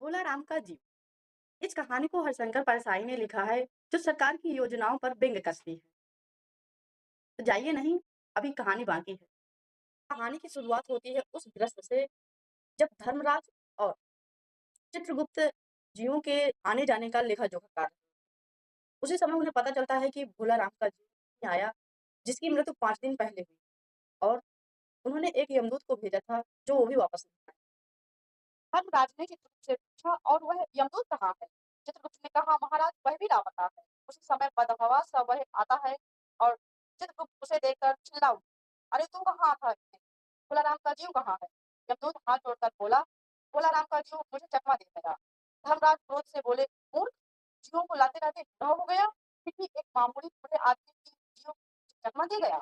भोला राम का जीव। इस कहानी को हरिशंकर परसाई ने लिखा है, जो सरकार की योजनाओं पर व्यंग कसती है। तो जाइए नहीं, अभी कहानी बाकी है। कहानी की शुरुआत होती है उस दृश्य से, जब धर्मराज और चित्रगुप्त जीवों के आने जाने का लेखा जोखा कर। उसी समय उन्हें पता चलता है कि भोला राम का जीव नहीं आया, जिसकी मृत्यु 5 दिन पहले हुई। और उन्होंने एक यमदूत को भेजा था, जो वो भी वापस नहीं आया। धर्मराज ने चित्रगुप्त से पूछा, और वह यमदूत कहाँ है? चित्रगुप्त ने कहा, महाराज वह भी लापता है। उसी समय बदहवा सा वह आता है और चित्रगुप्त उसे देखकर चिल्ला उठा, अरे तू कहाँ था? भोला राम का जीव कहाँ है? यमदूत हाथ जोड़कर बोला, भोला राम का जीव मुझे चकमा दे गया। धर्मराज क्रोध से बोले, मूर्ख, जीवों को लाते लाते बूढ़ा हो गया, किसी एक मामूली बूढ़े आदमी की जीव चकमा दे गया।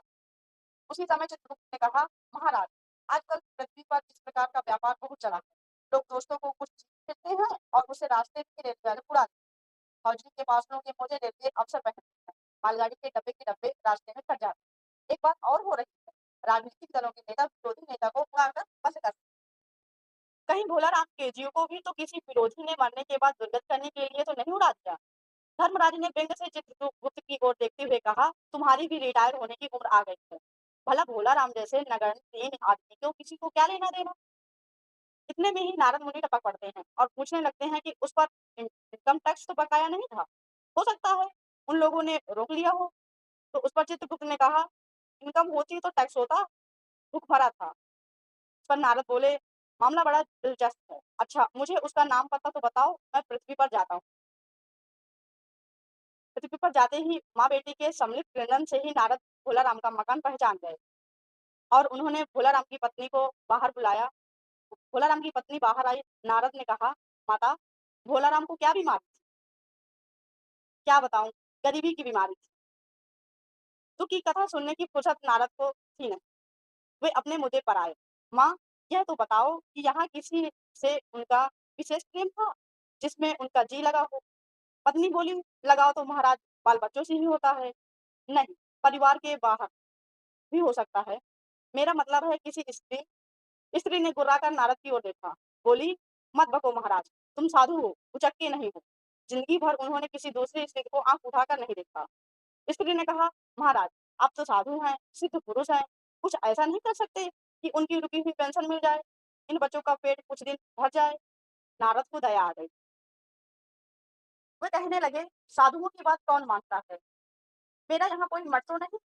उसी समय चित्रगुप्त ने कहा, महाराज, आजकल पृथ्वी पर इस प्रकार का व्यापार बहुत चला है। लोग दोस्तों को कुछ चीज देते हैं और उसे रास्ते में रेलवे वाले उड़ा देते हैं। फौजी के पासलों के मोजे रेलवे अफसर पहनते हैं। मालगाड़ी के डब्बे रास्ते में फट जाते हैं। एक बात और हो रही है, राजनीतिक दलों के नेता विरोधी नेता को उड़ाकर बस कर कहीं भोला राम के जीव को भी तो किसी विरोधी ने मरने के बाद दुर्गत करने के लिए तो नहीं उड़ा दिया। धर्मराज ने व्यंग से चित्रगुप्त की ओर देखते हुए कहा, तुम्हारी भी रिटायर होने की उम्र आ गई है। भला भोला राम जैसे नगण्य आदमी को किसी को क्या लेना देना। इतने में ही नारद मुनि टपक पड़ते हैं और पूछने लगते हैं कि उस पर इनकम टैक्स तो बकाया नहीं था। हो सकता है उन लोगों ने रोक लिया हो। तो उस पर चित्रगुप्त ने कहा, इनकम होती तो टैक्स होता, भूख भरा था। इस पर नारद बोले, मामला बड़ा दिलचस्प है। अच्छा, मुझे उसका नाम पता तो बताओ, मैं पृथ्वी पर जाता हूँ। पृथ्वी पर जाते ही माँ बेटी के सम्मिलित क्रंदन से ही नारद भोला राम का मकान पहचान गए और उन्होंने भोला राम की पत्नी को बाहर बुलाया। भोला राम की पत्नी बाहर आई। नारद ने कहा, माता, भोला राम को क्या बीमारी थी? क्या बताऊं, गरीबी की बीमारी थी। दुख की कथा सुनने की फुर्सत नारद को थी नहीं। वे अपने मुद्दे पर आए। माँ, यह तो बताओ कि यहाँ किसी से उनका विशेष प्रेम था, जिसमें उनका जी लगा हो? पत्नी बोली, लगाव तो महाराज बाल बच्चों से ही होता है। नहीं, परिवार के बाहर भी हो सकता है। मेरा मतलब है किसी स्त्री। स्त्री ने गुर्राकर नारद की ओर देखा। बोली, मत बको महाराज, तुम साधु हो, उचक्के नहीं हो। जिंदगी भर उन्होंने किसी दूसरी स्त्री को आंख उठाकर नहीं देखा। स्त्री ने कहा, महाराज, आप तो साधु हैं, सिद्ध पुरुष हैं, कुछ ऐसा नहीं कर सकते कि उनकी रुकी हुई पेंशन मिल जाए, इन बच्चों का पेट कुछ दिन भर जाए। नारद को दया आ गई। वे कहने लगे, साधुओं की बात कौन मानता है? मेरा यहाँ कोई मठ तो नहीं,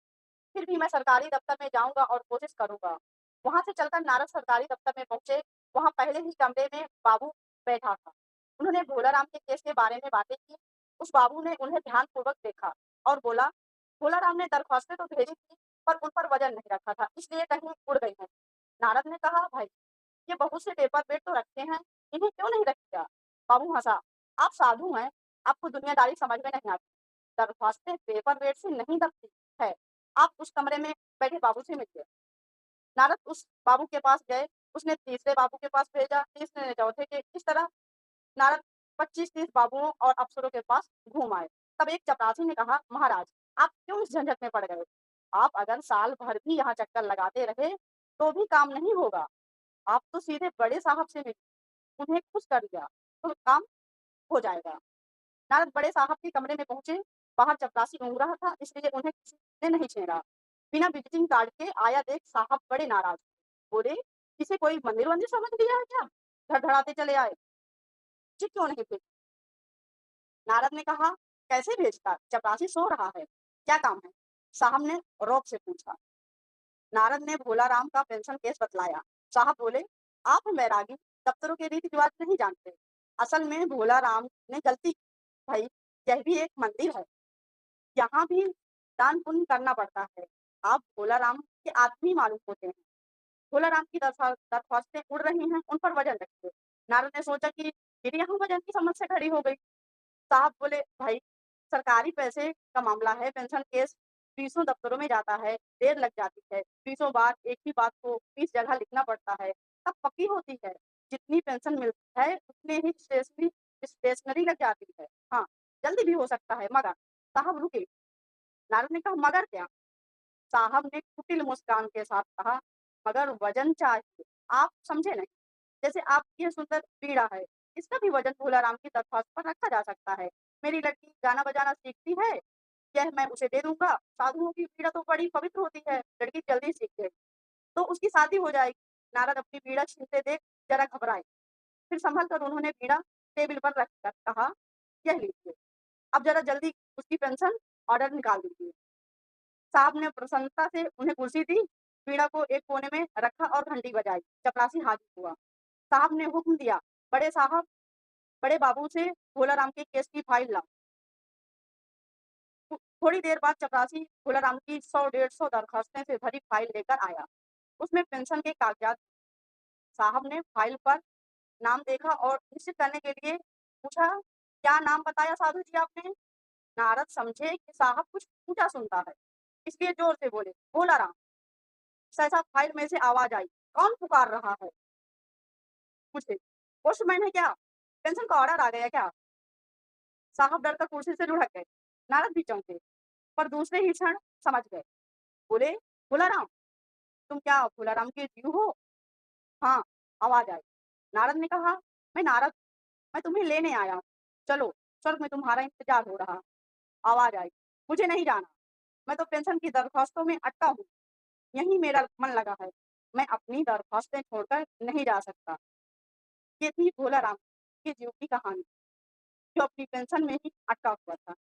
फिर भी मैं सरकारी दफ्तर में जाऊंगा और कोशिश करूंगा। वहां से चलकर नारद सरकारी दफ्तर में पहुंचे। वहां पहले ही कमरे में बाबू बैठा था। उन्होंने भोलाराम के केस के बारे में बातें की। उस बाबू ने उन्हें ध्यानपूर्वक देखा और बोला, भोलाराम ने दरख्वास्तें तो भेजी थी, पर उन पर वजन नहीं रखा था, इसलिए कहीं उड़ गई हैं। नारद ने कहा, भाई, ये बहुत से पेपर वेट तो रखते हैं, इन्हें क्यों नहीं रखा? बाबू हंसा, आप साधु हैं, आपको दुनियादारी समझ में नहीं आती। दरख्वास्तें पेपर वेट से नहीं दबती है। आप उस कमरे में बैठे बाबू से मिलिए। नारद उस बाबू के पास गए। उसने तीसरे बाबू के पास भेजा, तीसरे ने चौथे के। इस तरह नारद 25-30 बाबुओं और अफसरों के पास घूम आए। तब एक चपरासी ने कहा, महाराज, आप क्यों इस झंझट में पड़ गए? आप अगर साल भर भी यहाँ चक्कर लगाते रहे तो भी काम नहीं होगा। आप तो सीधे बड़े साहब से मिले, उन्हें खुश कर दिया तो काम हो जाएगा। नारद बड़े साहब के कमरे में पहुंचे। बाहर चपरासी घूम रहा था, इसलिए उन्हें किसी ने नहीं छेड़ा। बिना विजिटिंग कार्ड के आया देख साहब बड़े नाराज बोले, इसे कोई मंदिर वंदिर समझ लिया है क्या? धड़धड़ाते चले आए। जी क्यों नहीं भेज? नारद ने कहा, कैसे भेजता, चपरासी सो रहा है। क्या काम है? साहब ने रौब से पूछा। नारद ने भोला राम का पेंशन केस बतलाया। साहब बोले, आप बैरागी, दफ्तरों के रीति रिवाज नहीं जानते। असल में भोला राम ने गलती की। भाई, यह भी एक मंदिर है, यहाँ भी दान पुण्य करना पड़ता है। आप भोला राम के आदमी मालूम होते हैं। भोला राम की दरख्वास्तें उड़ रही हैं, उन पर वजन रखिए। नारद ने सोचा कि फिर यहाँ वजन की समस्या खड़ी हो गई। साहब बोले, भाई, सरकारी पैसे का मामला है, पेंशन केस 20 दफ्तरों में जाता है, देर लग जाती है। 20 बार एक ही बात को 20 जगह लिखना पड़ता है, तब पक्की होती है। जितनी पेंशन मिलती है उतने ही स्टेशनरी लग जाती है। हाँ, जल्दी भी हो सकता है, मगर साहब रुके। नारद ने कहा, मगर क्या? साहब ने कुटिल मुस्कान के साथ कहा, मगर वजन चाहिए। आप समझे नहीं। जैसे आपकी यह सुंदर पीड़ा है, इसका भी वजन भोलाराम की दरख्वास्त पर रखा जा सकता है। मेरी लड़की गाना बजाना सीखती है, यह मैं उसे दे दूंगा। साधुओं की पीड़ा तो बड़ी पवित्र होती है, लड़की जल्दी सीख गई तो उसकी शादी हो जाएगी। नारद अपनी पीड़ा छीनते देख जरा घबराए, फिर संभल कर उन्होंने पीड़ा टेबल पर रखकर कहा, यह लीजिए, अब जरा जल्दी उसकी पेंशन ऑर्डर निकाल दीजिए। साहब ने प्रसन्नता से उन्हें कुर्सी दी, पीड़ा को एक कोने में रखा और घंटी बजाई। चपरासी हाजिर हुआ। साहब ने हुक्म दिया, बड़े साहब, बड़े बाबू से भोलाराम के केस की फाइल लाओ। थोड़ी देर बाद चपरासी भोलाराम की 100-150 दरखास्तें से भरी फाइल लेकर आया। उसमें पेंशन के कागजात। साहब ने फाइल पर नाम देखा और निश्चित करने के लिए पूछा, क्या नाम बताया साधु जी आपने? नारद समझे कि साहब कुछ ऊंचा सुनता है, इसलिए जोर से बोले, भोलाराम। सहसा फाइल में से आवाज आई, कौन पुकार रहा है मुझे? पोस्टमैन है क्या? पेंशन का ऑर्डर आ गया क्या? साहब डरकर कुर्सी से लुढ़क गए। नारद भी चौंके, पर दूसरे ही क्षण समझ गए। बोले, भोलाराम, तुम क्या भोलाराम के जीव हो? हाँ, आवाज आई। नारद ने कहा, मैं नारद, मैं तुम्हें लेने आया हूँ। चलो, स्वर्ग में तुम्हारा इंतजार हो रहा। आवाज आई, मुझे नहीं जाना, मैं तो पेंशन की दरख्वास्तों में अटका हूँ, यहीं मेरा मन लगा है, मैं अपनी दरख्वास्तें छोड़कर नहीं जा सकता। ये थी भोलाराम के जीव की कहानी, जो अपनी पेंशन में ही अटका हुआ था।